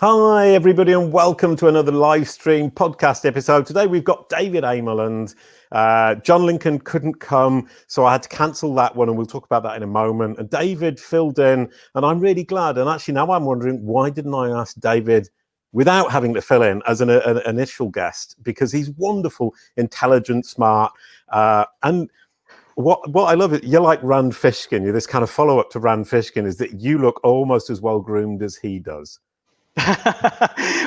Hi, everybody, and welcome to another live stream podcast episode. Today, we've got David Amerland. John Lincoln couldn't come, so I had to cancel that one, and we'll talk about that in a moment. And David filled in, and I'm really glad. And actually, now I'm wondering, why didn't I ask David without having to fill in as an initial guest? Because he's wonderful, intelligent, smart, and what I love is you're like Rand Fishkin. You're this kind of follow-up to Rand Fishkin, is that you look almost as well groomed as he does.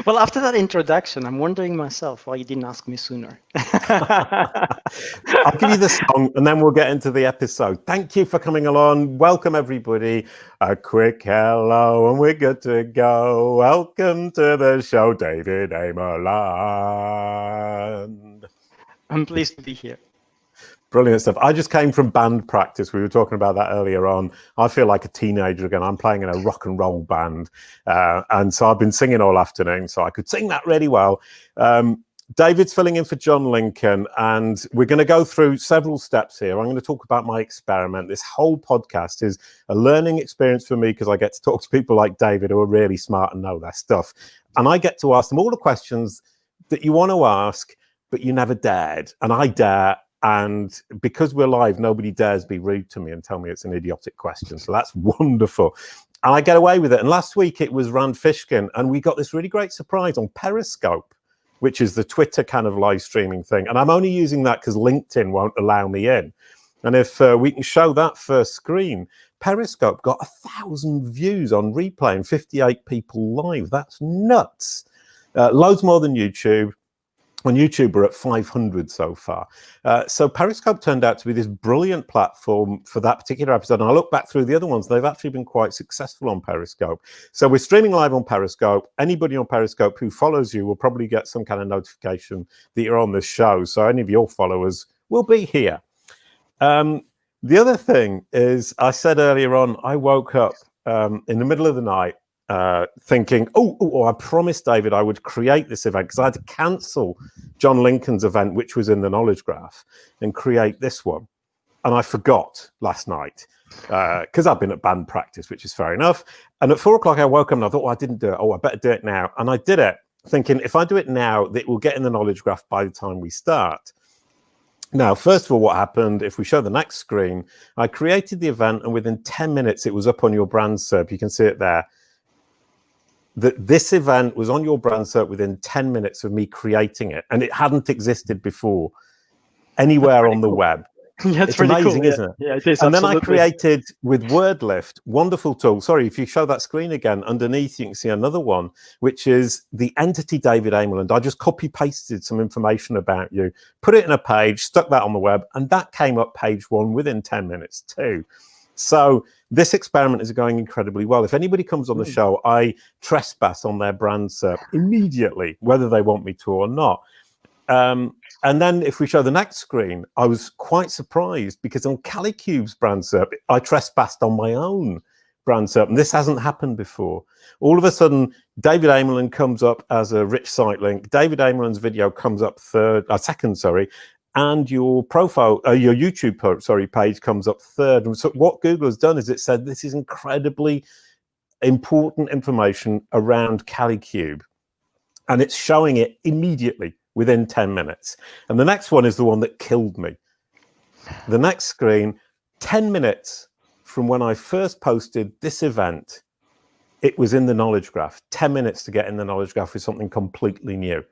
Well, after that introduction, I'm wondering myself why you didn't ask me sooner. I'll give you the song and then we'll get into the episode. Thank you for coming along. Welcome, everybody. A quick hello and we're good to go. Welcome to the show, David Amerland. I'm pleased to be here. Brilliant stuff. I just came from band practice. We were talking about that earlier on. I feel like a teenager again. I'm playing in a rock and roll band. And so I've been singing all afternoon, so I could sing that really well. David's filling in for John Lincoln, and we're going to go through several steps here. I'm going to talk about my experiment. This whole podcast is a learning experience for me because I get to talk to people like David who are really smart and know their stuff. And I get to ask them all the questions that you want to ask, but you never dared. And I dare. And because we're live, nobody dares be rude to me and tell me it's an idiotic question. So that's wonderful. And I get away with it. And last week it was Rand Fishkin, and we got this really great surprise on Periscope, which is the Twitter kind of live streaming thing. And I'm only using that because LinkedIn won't allow me in. And if we can show that first screen, Periscope got 1,000 views on replay and 58 people live. That's nuts. Loads more than YouTube. On YouTube, we're at 500 so far. So Periscope turned out to be this brilliant platform for that particular episode. And I look back through the other ones, they've actually been quite successful on Periscope. So we're streaming live on Periscope. Anybody on Periscope who follows you will probably get some kind of notification that you're on this show. So any of your followers will be here. The other thing is, I said earlier on, I woke up in the middle of the night thinking, I promised David I would create this event because I had to cancel John Lincoln's event, which was in the knowledge graph, and create this one. And I forgot last night because I've been at band practice, which is fair enough. And at 4 o'clock, I woke up and I thought, I didn't do it. I better do it now. And I did it thinking, if I do it now, it will get in the knowledge graph by the time we start. Now, first of all, what happened, if we show the next screen, I created the event and within 10 minutes, it was up on your Brand SERP. You can see it there. That this event was on your Brand SERP within 10 minutes of me creating it, and it hadn't existed before anywhere on the web. Yeah, it's amazing, cool, isn't it? Yeah, it is. And absolutely. then I created with WordLift, wonderful tool. Sorry, if you show that screen again, underneath you can see another one, which is the entity David Amerland. I just copy pasted some information about you, put it in a page, stuck that on the web, and that came up page 1 within 10 minutes too. So this experiment is going incredibly well. If anybody comes on the show, I trespass on their Brand SERP immediately, whether they want me to or not. And then if we show the next screen, I was quite surprised because on Kalicube's Brand SERP, I trespassed on my own Brand SERP, and this hasn't happened before. All of a sudden, David Amerland comes up as a rich site link. David Amerland's video comes up second, and your profile, your YouTube page comes up third. And so what Google has done is it said this is incredibly important information around Kalicube, and it's showing it immediately within 10 minutes. And the next one is the one that killed me. The next screen, 10 minutes from when I first posted this event, it was in the knowledge graph. 10 minutes to get in the knowledge graph with something completely new.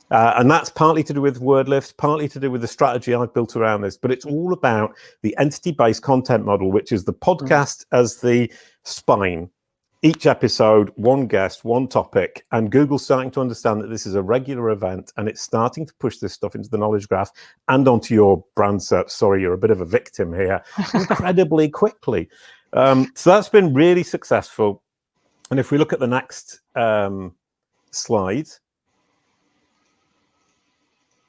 And that's partly to do with WordLift, partly to do with the strategy I've built around this, but it's all about the entity-based content model, which is the podcast as the spine. Each episode, one guest, one topic, and Google's starting to understand that this is a regular event, and it's starting to push this stuff into the knowledge graph and onto your Brand SERP. Sorry, you're a bit of a victim here, incredibly quickly. So that's been really successful. And if we look at the next slide.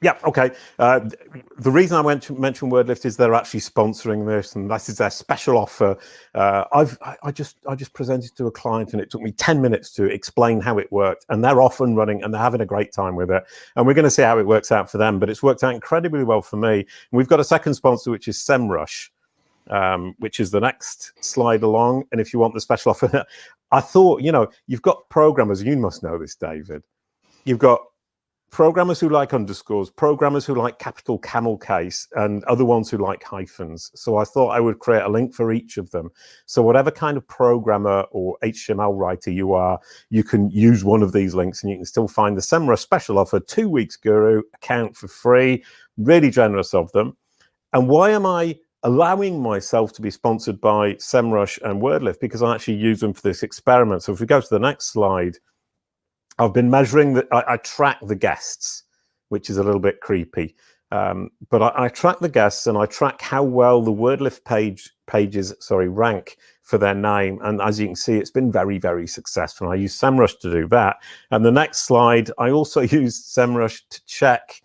Yeah, okay. The reason I mention WordLift is they're actually sponsoring this, and this is their special offer. I just presented to a client, and it took me 10 minutes to explain how it worked, and they're off and running, and they're having a great time with it. And we're going to see how it works out for them, but it's worked out incredibly well for me. And we've got a second sponsor, which is SEMrush, which is the next slide along. And if you want the special offer, I thought, you've got programmers, you must know this, David. You've got programmers who like underscores, programmers who like capital camel case, and other ones who like hyphens. So I thought I would create a link for each of them. So whatever kind of programmer or HTML writer you are, you can use one of these links and you can still find the SEMrush special offer, 2 weeks Guru account for free. Really generous of them. And why am I allowing myself to be sponsored by SEMrush and WordLift? Because I actually use them for this experiment. So if we go to the next slide, I've been measuring that. I track the guests, which is a little bit creepy. But I track the guests and I track how well the WordLift pages rank for their name. And as you can see, it's been very, very successful. I use SEMrush to do that. And the next slide, I also use SEMrush to check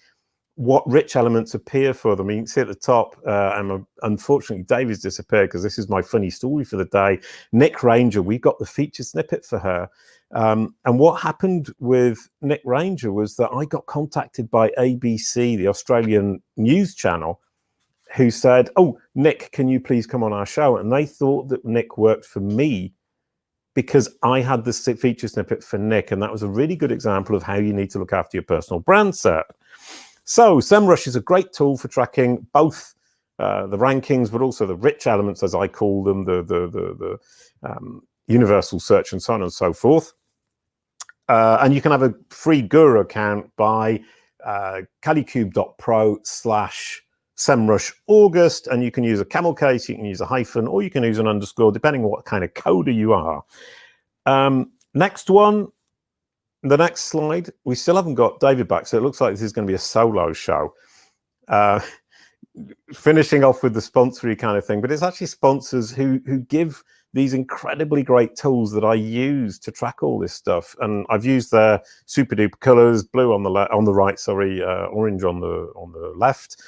what rich elements appear for them. You can see at the top, and unfortunately David's disappeared because this is my funny story for the day. Nick Ranger, we got the feature snippet for her. And what happened with Nick Ranger was that I got contacted by ABC, the Australian news channel, who said, oh, Nick, can you please come on our show? And they thought that Nick worked for me because I had the feature snippet for Nick. And that was a really good example of how you need to look after your personal brand SERP. So SEMrush is a great tool for tracking both the rankings, but also the rich elements, as I call them, the universal search and so on and so forth. And you can have a free Guru account by kalicube.pro/SEMrush August, and you can use a camel case, you can use a hyphen, or you can use an underscore, depending on what kind of coder you are. Next one, the next slide, we still haven't got David back, so it looks like this is going to be a solo show. Finishing off with the sponsory kind of thing, but it's actually sponsors who give these incredibly great tools that I use to track all this stuff. And I've used their super duper colors, blue on the right, orange on the left,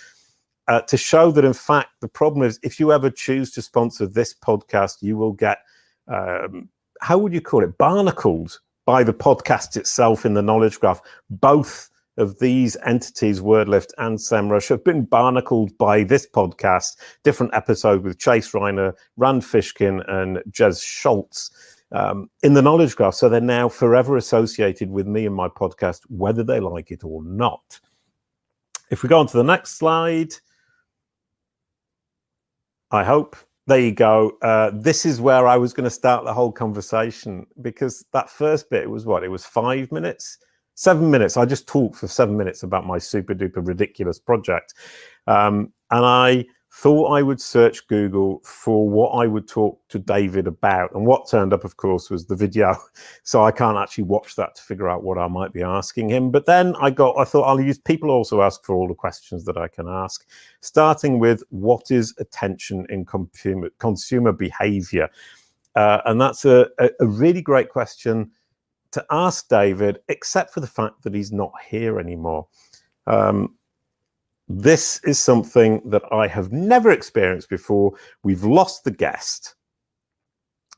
to show that in fact the problem is if you ever choose to sponsor this podcast, you will get how would you call it, barnacled by the podcast itself in the knowledge graph. Both of these entities, WordLift and SEMrush, have been barnacled by this podcast, different episode with Chase Reiner, Rand Fishkin, and Jez Schultz in the knowledge graph. So they're now forever associated with me and my podcast, whether they like it or not. If we go on to the next slide, I hope. There you go. This is where I was going to start the whole conversation, because that first bit, it was what? It was 5 minutes? 7 minutes. I just talked for 7 minutes about my super duper ridiculous project. And I thought I would search Google for what I would talk to David about. And what turned up, of course, was the video. So I can't actually watch that to figure out what I might be asking him. But then I thought I'll use people also ask for all the questions that I can ask, starting with what is attention in consumer behavior? And that's a really great question to ask David, except for the fact that he's not here anymore. This is something that I have never experienced before. We've lost the guest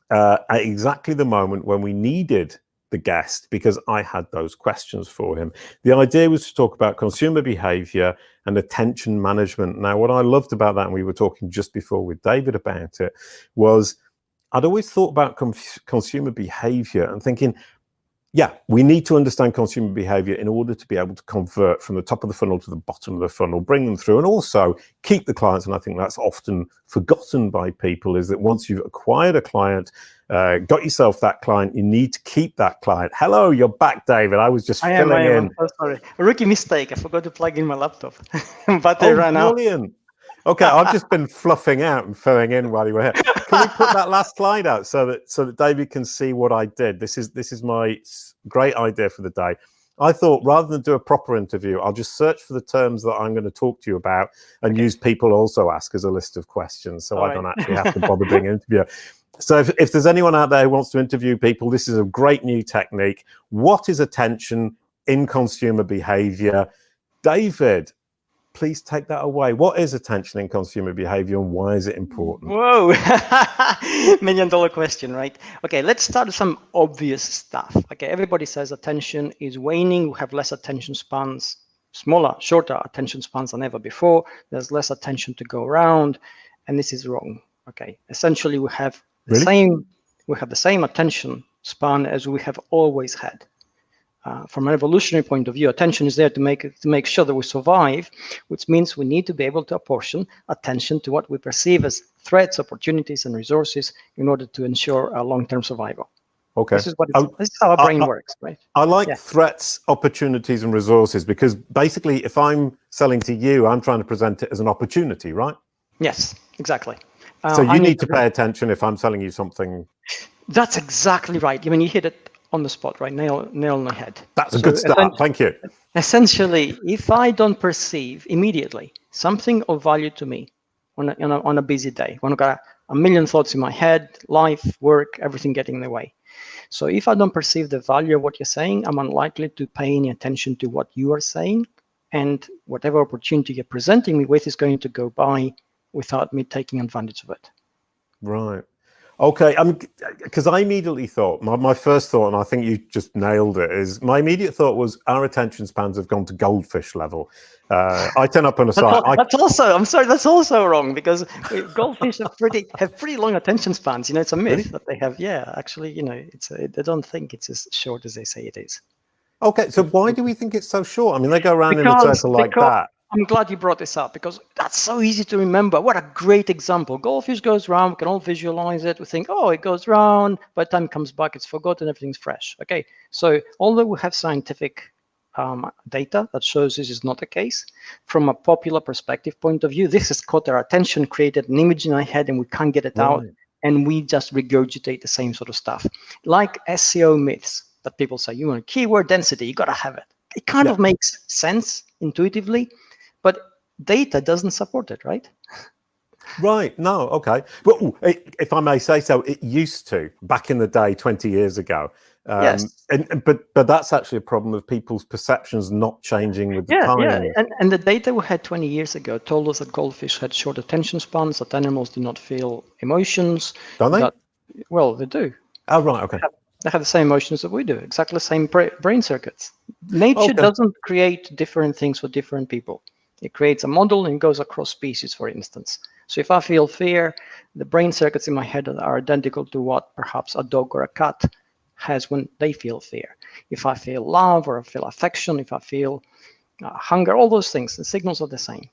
at exactly the moment when we needed the guest, because I had those questions for him. The idea was to talk about consumer behavior and attention management. Now, what I loved about that, and we were talking just before with David about it, was I'd always thought about consumer behavior and thinking, yeah, we need to understand consumer behavior in order to be able to convert from the top of the funnel to the bottom of the funnel, bring them through, and also keep the clients. And I think that's often forgotten by people, is that once you've acquired a client, got yourself that client, you need to keep that client. Hello, you're back, David. I was just filling in. I'm so sorry. A rookie mistake. I forgot to plug in my laptop. Battery ran out. Brilliant. Okay, I've just been fluffing out and filling in while you were here. Can we put that last slide out so that David can see what I did? This is my great idea for the day. I thought rather than do a proper interview, I'll just search for the terms that I'm going to talk to you about and use people also ask as a list of questions, so I don't actually have to bother being an interviewer. So if there's anyone out there who wants to interview people, this is a great new technique. What is attention in consumer behavior? David, please take that away. What is attention in consumer behavior and why is it important? Whoa, $1 million question, right? Okay, let's start with some obvious stuff. Okay, everybody says attention is waning. We have less attention spans, smaller, shorter attention spans than ever before. There's less attention to go around, and this is wrong. Okay, essentially we have the same attention span as we have always had. From an evolutionary point of view, attention is there to make sure that we survive, which means we need to be able to apportion attention to what we perceive as threats, opportunities, and resources in order to ensure our long-term survival. Okay. This is how our brain works, right? I like threats, opportunities, and resources, because basically, if I'm selling to you, I'm trying to present it as an opportunity, right? Yes, exactly. So you need to pay attention if I'm selling you something. That's exactly right. I mean, you hit it on the spot, right? Nail on the head. That's a good start. Thank you. Essentially, if I don't perceive immediately something of value to me on a busy day, when I've got a million thoughts in my head, life, work, everything getting in the way. So if I don't perceive the value of what you're saying, I'm unlikely to pay any attention to what you are saying, and whatever opportunity you're presenting me with is going to go by without me taking advantage of it. Right. Okay. Because I immediately thought, my first thought, and I think you just nailed it, is my immediate thought was our attention spans have gone to goldfish level. I turn up on a site. That's also wrong, because goldfish have pretty long attention spans. You know, it's a myth that they have. Yeah, actually, you know, they don't think it's as short as they say it is. Okay, so why do we think it's so short? I mean, they go around in a circle like that. I'm glad you brought this up, because that's so easy to remember. What a great example. Goldfish goes round, we can all visualize it. We think, oh, it goes round. By the time it comes back, it's forgotten, everything's fresh. Okay, so although we have scientific data that shows this is not the case, from a popular perspective point of view, this has caught our attention, created an image in our head, and we can't get it out, and we just regurgitate the same sort of stuff. Like SEO myths that people say, you want keyword density, you got to have it. It kind of makes sense intuitively, but data doesn't support it, right? Right. No. Okay. But if I may say so, it used to back in the day, 20 years ago. Yes. But that's actually a problem of people's perceptions not changing with the time. Yeah. And the data we had 20 years ago told us that goldfish had short attention spans, that animals do not feel emotions. Don't they? Well, they do. Oh, right. Okay. They have the same emotions that we do, exactly the same brain circuits. Nature doesn't create different things for different people. It creates a model and goes across species, for instance. So if I feel fear, the brain circuits in my head are identical to what perhaps a dog or a cat has when they feel fear. If I feel love, or I feel affection, if I feel hunger, all those things, the signals are the same.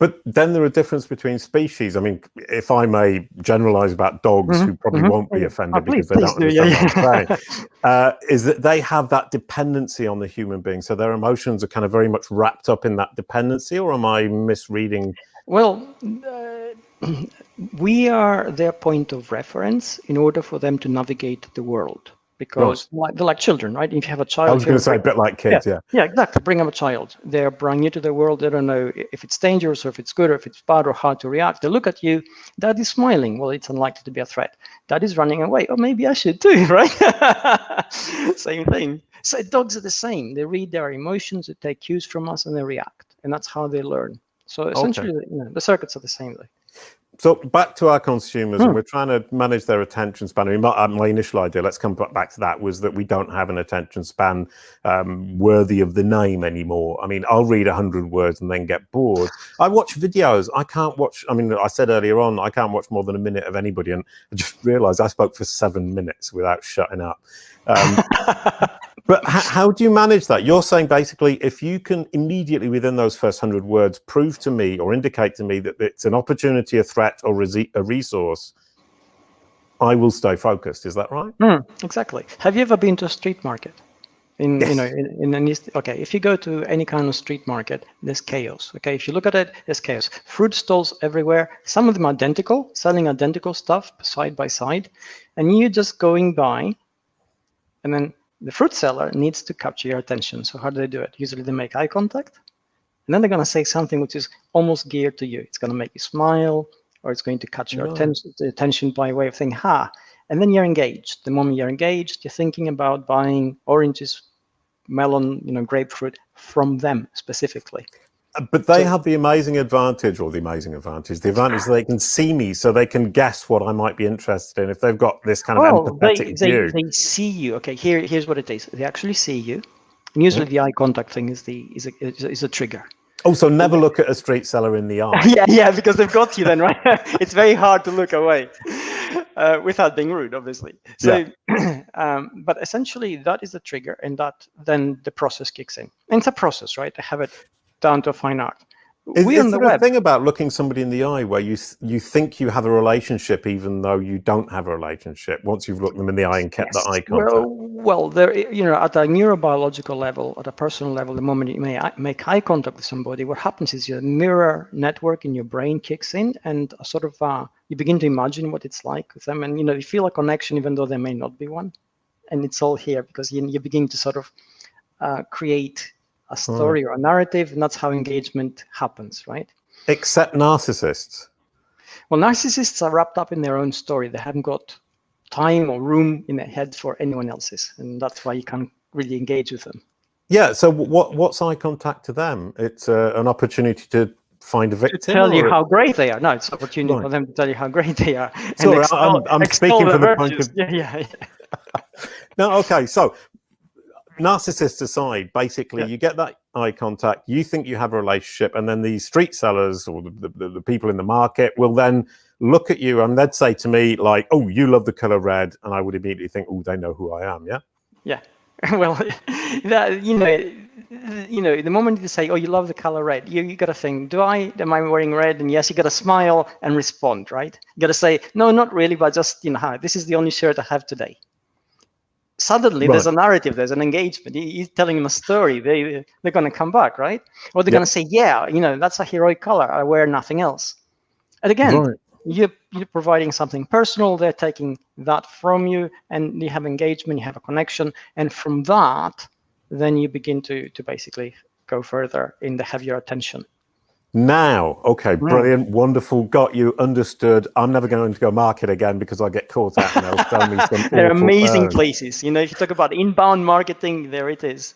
But then there are differences between species. I mean, if I may generalize about dogs, who probably won't be offended because they don't understand what I'm saying, is that they have that dependency on the human being. So their emotions are kind of very much wrapped up in that dependency, or am I misreading? Well, we are their point of reference in order for them to navigate the world. Because they're like children, right? If you have a child, I was going to say a bit like kids, yeah, exactly. Bring up a child. They're brand new to the world. They don't know if it's dangerous or if it's good or if it's bad or how to react. They look at you. Dad is smiling. Well, it's unlikely to be a threat. Dad is running away. Oh, maybe I should too, right? Same thing. So dogs are the same. They read their emotions, they take cues from us, and they react, and that's how they learn. So essentially, the circuits are the same. So back to our consumers, and we're trying to manage their attention span. I mean, my initial idea, let's come back to that, was that we don't have an attention span worthy of the name anymore. I mean, I'll read 100 words and then get bored. I watch videos. I can't watch, I mean, I said earlier on, I can't watch more than a minute of anybody. And I just realized I spoke for 7 minutes without shutting up. But how do you manage that? You're saying basically, if you can immediately within those first 100 words prove to me or indicate to me that it's an opportunity, a threat, or a resource, I will stay focused. Is that right? Exactly. Have you ever been to a street market? Yes. Okay, if you go to any kind of street market, there's chaos. Okay, if you look at it, there's chaos. Fruit stalls everywhere. Some of them identical, selling identical stuff side by side, and you're just going by, and then the fruit seller needs to capture your attention. So how do they do it? Usually they make eye contact, and then they're going to say something which is almost geared to you. It's going to make you smile, or it's going to catch your attention by way of saying, ha. And then you're engaged. The moment you're engaged, you're thinking about buying oranges, melon, grapefruit from them specifically. But they have the advantage that they can see me, so they can guess what I might be interested in if they've got this kind of empathetic view. They see you. Okay, here's what it is. They actually see you, and usually the eye contact thing is a trigger. Oh, so never look at a street seller in the eye. yeah, because they've got you then, right? It's very hard to look away. without being rude, obviously. So, but essentially that is the trigger, and that then the process kicks in. And it's a process, right? I have it down to a fine art. Is there a thing about looking somebody in the eye where you think you have a relationship even though you don't have a relationship once you've looked them in the eye and kept that eye contact? Well, there, at a neurobiological level, at a personal level, the moment you make eye contact with somebody, what happens is your mirror network in your brain kicks in, and sort of you begin to imagine what it's like with them, and you feel a connection even though there may not be one, and it's all here because you begin to sort of create a story or a narrative, and that's how engagement happens, right? Except narcissists. Well, narcissists are wrapped up in their own story. They haven't got time or room in their head for anyone else's, and that's why you can't really engage with them. Yeah, so what's eye contact to them? It's an opportunity to find a victim? To tell you how great they are. No, it's an opportunity for them to tell you how great they are. Sorry, I'm speaking from the point of... Yeah. No, okay, so narcissists aside, basically you get that eye contact, you think you have a relationship, and then the street sellers or the people in the market will then look at you and they'd say to me like, oh, you love the color red, and I would immediately think, oh, they know who I am. Yeah Well, that, the moment you say, oh, you love the color red, you got to think, am I wearing red? And yes, you got to smile and respond, right? You got to say, no, not really, but just this is the only shirt I have today. Suddenly there's a narrative, there's an engagement. He's telling them a story. They're going to come back, right? Or they're going to say, yeah, that's a heroic color. I wear nothing else. And again, you're providing something personal. They're taking that from you, and you have engagement, you have a connection. And from that, then you begin to basically go further in the have your attention. Now, okay, brilliant, wonderful, got you, understood. I'm never going to go market again because I get caught out and they'll tell me some They're amazing places. If you talk about inbound marketing, there it is.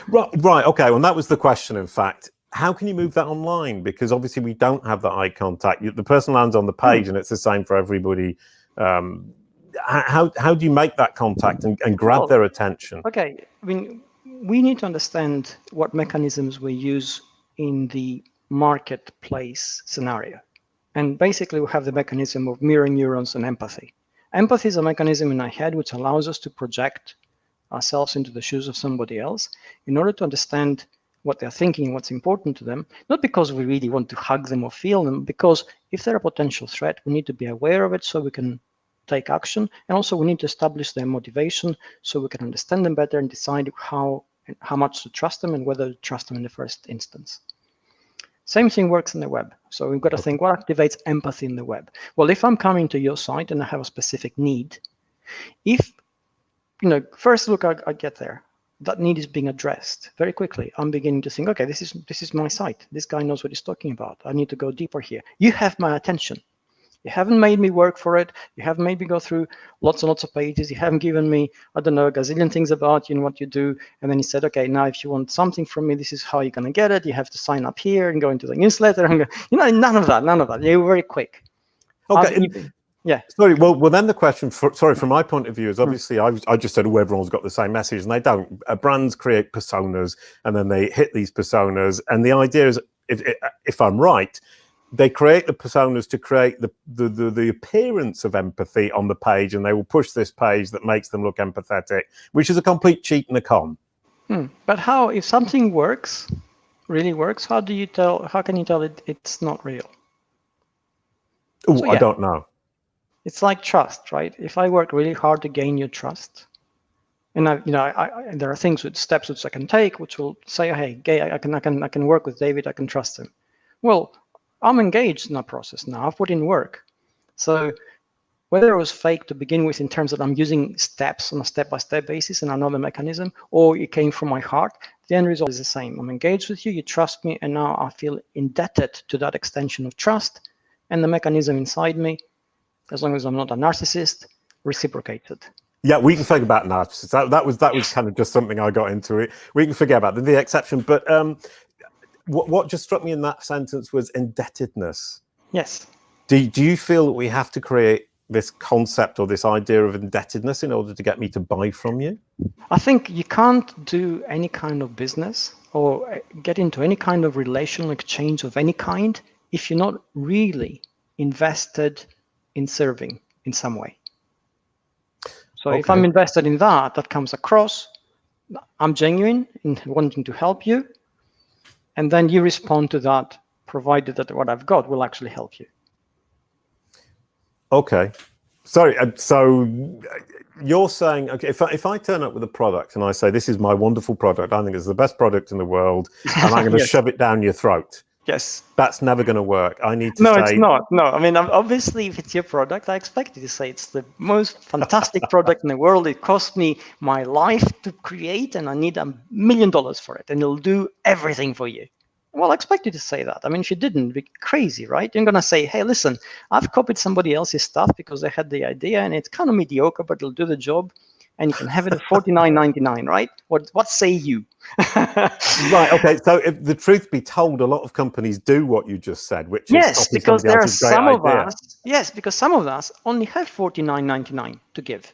Right, okay, well, that was the question, in fact. How can you move that online? Because obviously we don't have that eye contact. The person lands on the page and it's the same for everybody. How do you make that contact and grab their attention? Okay, I mean, we need to understand what mechanisms we use in the marketplace scenario. And basically we have the mechanism of mirror neurons and empathy. Empathy is a mechanism in our head which allows us to project ourselves into the shoes of somebody else in order to understand what they're thinking, what's important to them, not because we really want to hug them or feel them, because if they're a potential threat, we need to be aware of it so we can take action. And also we need to establish their motivation so we can understand them better and decide how much to trust them and whether to trust them in the first instance. Same thing works in the web. So we've got to think, what activates empathy in the web? Well, if I'm coming to your site and I have a specific need, if, first look, I get there, that need is being addressed very quickly. I'm beginning to think, okay, this is my site. This guy knows what he's talking about. I need to go deeper here. You have my attention. You haven't made me work for it. You haven't made me go through lots and lots of pages. You haven't given me, I don't know, a gazillion things about you and what you do. And then he said, okay, now if you want something from me, this is how you're going to get it. You have to sign up here and go into the newsletter. And none of that. You're very quick. Okay. Yeah. Sorry. Well, then the question, from my point of view, is obviously I just said, oh, everyone's got the same message, and they don't. Brands create personas, and then they hit these personas. And the idea is, if I'm right, they create the personas to create the appearance of empathy on the page, and they will push this page that makes them look empathetic, which is a complete cheat and a con. But how, if something really works, how can you tell it's not real? Oh, so, yeah. I don't know. It's like trust, right? If I work really hard to gain your trust, and there are things with steps which I can take, which will say, hey, I can work with David, I can trust him. Well, I'm engaged in that process now. I've put in work. So whether it was fake to begin with in terms that I'm using steps on a step-by-step basis and another mechanism, or it came from my heart, the end result is the same. I'm engaged with you, you trust me, and now I feel indebted to that extension of trust, and the mechanism inside me, as long as I'm not a narcissist, reciprocated. Yeah, we can forget about narcissists. That was kind of just something I got into it. We can forget about the exception, but what just struck me in that sentence was indebtedness. Yes. Do you feel that we have to create this concept or this idea of indebtedness in order to get me to buy from you? I think you can't do any kind of business or get into any kind of relational exchange of any kind if you're not really invested in serving in some way. So if I'm invested in that, that comes across, I'm genuine in wanting to help you, and then you respond to that, provided that what I've got will actually help you. Okay. Sorry, so you're saying, okay, if I turn up with a product and I say, this is my wonderful product, I think it's the best product in the world, and I'm going to shove it down your throat. Yes. That's never going to work. I need to No, say... it's not. No, I mean, obviously, if it's your product, I expect you to say it's the most fantastic product in the world. It cost me my life to create, and I need $1 million for it, and it'll do everything for you. Well, I expect you to say that. I mean, if you didn't, it'd be crazy, right? You're going to say, hey, listen, I've copied somebody else's stuff because they had the idea, and it's kind of mediocre, but it'll do the job, and you can have it at $49.99, right? What say you? Right. Okay. So, if the truth be told, a lot of companies do what you just said, which is yes, copy because somebody there are else's great some of idea. us. Yes, because some of us only have $49.99 to give,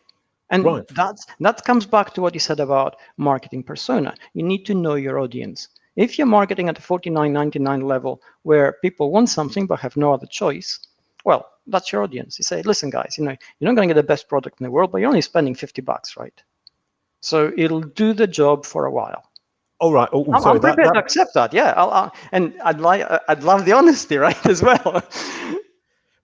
and Right. that comes back to what you said about marketing persona. You need to know your audience. If you're marketing at the $49.99 level, where people want something but have no other choice, well, that's your audience. You say, listen, guys, you're not going to get the best product in the world, but you're only spending $50, right? So it'll do the job for a while. All right. Oh, sorry. I'm prepared to accept that. Yeah, and I'd love the honesty, right, as well.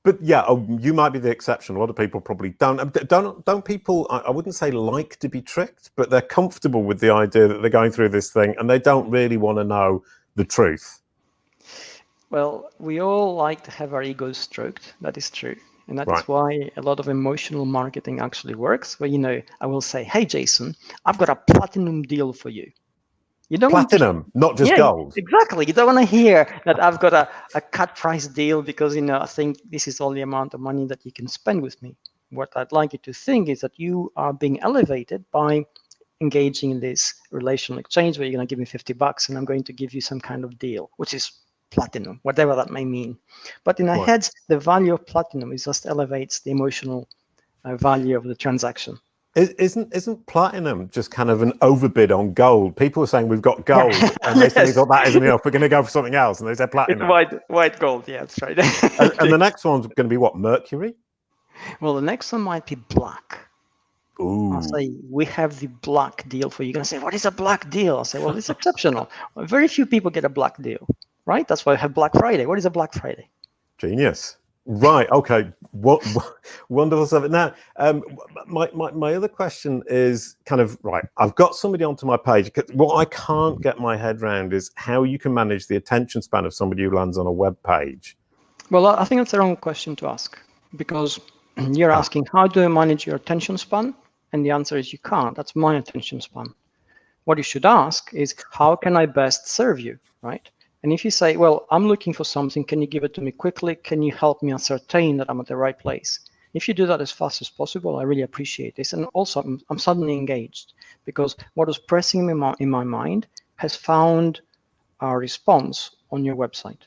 But yeah, you might be the exception. A lot of people probably don't people, I wouldn't say like to be tricked, but they're comfortable with the idea that they're going through this thing and they don't really want to know the truth. Well, we all like to have our egos stroked. That is true. And that right. is why a lot of emotional marketing actually works, where, I will say, hey, Jason, I've got a platinum deal for you. You don't platinum, not just gold. Exactly. You don't want to hear that I've got a cut price deal because, I think this is all the amount of money that you can spend with me. What I'd like you to think is that you are being elevated by engaging in this relational exchange where you're going to give me $50 and I'm going to give you some kind of deal, which is platinum, whatever that may mean. But in our heads, the value of platinum is just elevates the emotional value of the transaction. Isn't platinum just kind of an overbid on gold? People are saying we've got gold, and they suddenly thought that isn't enough. We're going to go for something else, and they said platinum. It's white gold. Yeah, that's right. and the next one's going to be what? Mercury? Well, the next one might be black. Ooh. I'll say we have the black deal for you. You're going to say, what is a black deal? I'll say, well, it's exceptional. Very few people get a black deal, right? That's why I have Black Friday. What is a Black Friday? Genius. Right. Okay. What wonderful stuff. Now, my other question is kind of right. I've got somebody onto my page. What I can't get my head around is how you can manage the attention span of somebody who lands on a web page. Well, I think that's the wrong question to ask, because you're asking how do I manage your attention span, and the answer is you can't. That's my attention span. What you should ask is how can I best serve you, right? And if you say, well, I'm looking for something, can you give it to me quickly? Can you help me ascertain that I'm at the right place? If you do that as fast as possible, I really appreciate this. And also, I'm suddenly engaged, because what was pressing in my mind has found a response on your website.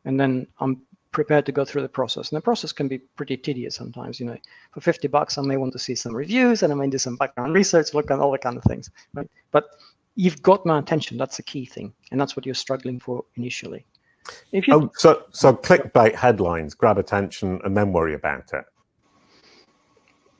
And then I'm prepared to go through the process. And the process can be pretty tedious sometimes. For $50, I may want to see some reviews, and I may do some background research, look at all the kind of things, right? But you've got my attention. That's the key thing, and that's what you're struggling for initially. If you so clickbait headlines grab attention and then worry about it.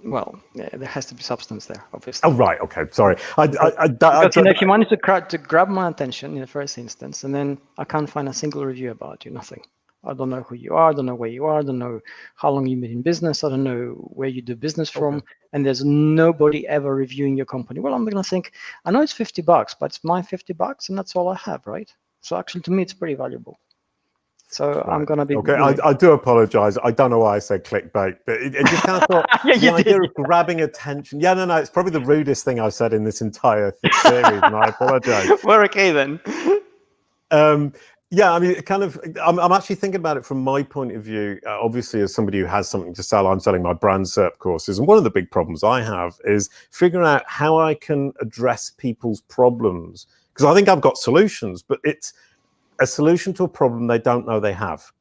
Well, yeah, there has to be substance there, obviously. Oh right, okay, sorry. Because if you manage to grab my attention in the first instance, and then I can't find a single review about you, nothing. I don't know who you are, I don't know where you are, I don't know how long you've been in business, I don't know where you do business from, and there's nobody ever reviewing your company. Well, I'm going to think, I know it's $50, but it's my $50, and that's all I have, right? So actually, to me, it's pretty valuable. So right. I'm going to be... Okay, I do apologize. I don't know why I said clickbait, but it just kind of thought, yeah, the idea of grabbing attention. Yeah, no, it's probably the rudest thing I've said in this entire series, and I apologize. We're okay then. Yeah, I mean, I'm actually thinking about it from my point of view. Obviously, as somebody who has something to sell, I'm selling my Brand SERP courses. And one of the big problems I have is figuring out how I can address people's problems. Because I think I've got solutions, but it's a solution to a problem they don't know they have.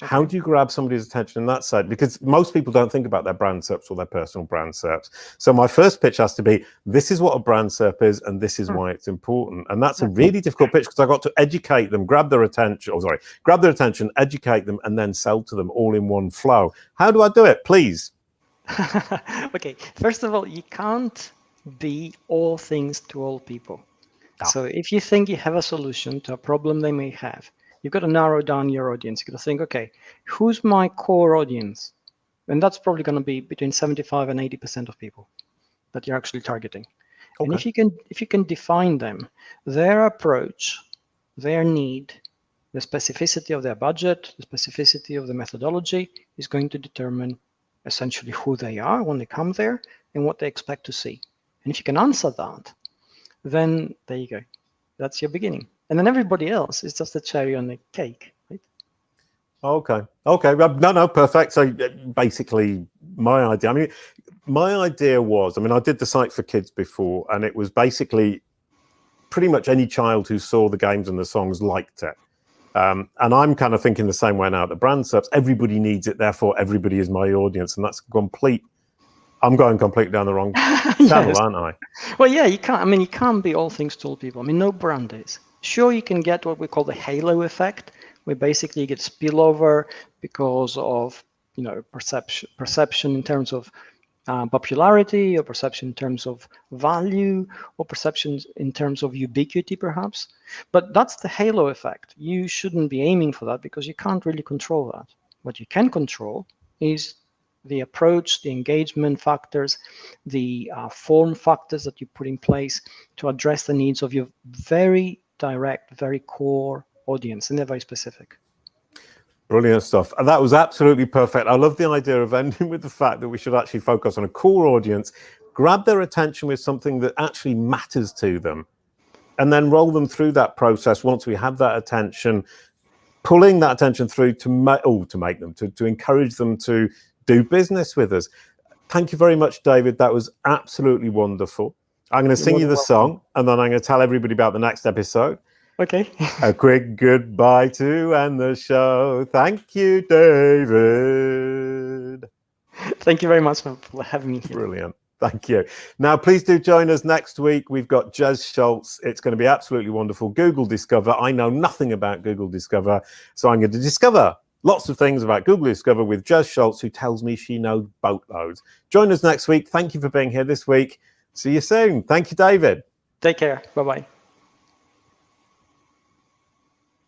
Okay. How do you grab somebody's attention in that side? Because most people don't think about their brand SERPs or their personal brand SERPs. So my first pitch has to be, this is what a brand SERP is, and this is why it's important. And that's a really difficult pitch, because I've got to educate them, grab their attention, educate them, and then sell to them all in one flow. How do I do it? Please. Okay, first of all, you can't be all things to all people. So if you think you have a solution to a problem they may have, you've got to narrow down your audience. You've got to think, okay, who's my core audience? And that's probably going to be between 75 and 80% of people that you're actually targeting. Okay. And if you can define them, their approach, their need, the specificity of their budget, the specificity of the methodology is going to determine essentially who they are when they come there and what they expect to see. And if you can answer that, then there you go. That's your beginning. And then everybody else is just a cherry on the cake, right? Okay. No, perfect. So basically my idea was, I did the site for kids before, and it was basically pretty much any child who saw the games and the songs liked it. And I'm kind of thinking the same way now. The Brand SERPs, everybody needs it, therefore everybody is my audience. And that's I'm going completely down the wrong channel, aren't I? Well, yeah, you can't. You can't be all things to all people. No brand is. Sure, you can get what we call the halo effect, where basically you get spillover because of perception in terms of popularity, or perception in terms of value, or perceptions in terms of ubiquity, perhaps. But that's the halo effect. You shouldn't be aiming for that because you can't really control that. What you can control is the approach, the engagement factors, the form factors that you put in place to address the needs of your very direct, very core audience, and they're very specific. Brilliant stuff. And that was absolutely perfect. I love the idea of ending with the fact that we should actually focus on a core audience, grab their attention with something that actually matters to them, and then roll them through that process once we have that attention, pulling that attention through to encourage them to do business with us. Thank you very much, David. That was absolutely wonderful. I'm going to sing you the song, and then I'm going to tell everybody about the next episode. Okay. A quick goodbye to end the show. Thank you, David. Thank you very much for having me here. Brilliant. Thank you. Now, please do join us next week. We've got Jez Schultz. It's going to be absolutely wonderful. Google Discover. I know nothing about Google Discover, so I'm going to discover lots of things about Google Discover with Jez Schultz, who tells me she knows boatloads. Join us next week. Thank you for being here this week. See you soon. Thank you, David. Take care. Bye-bye.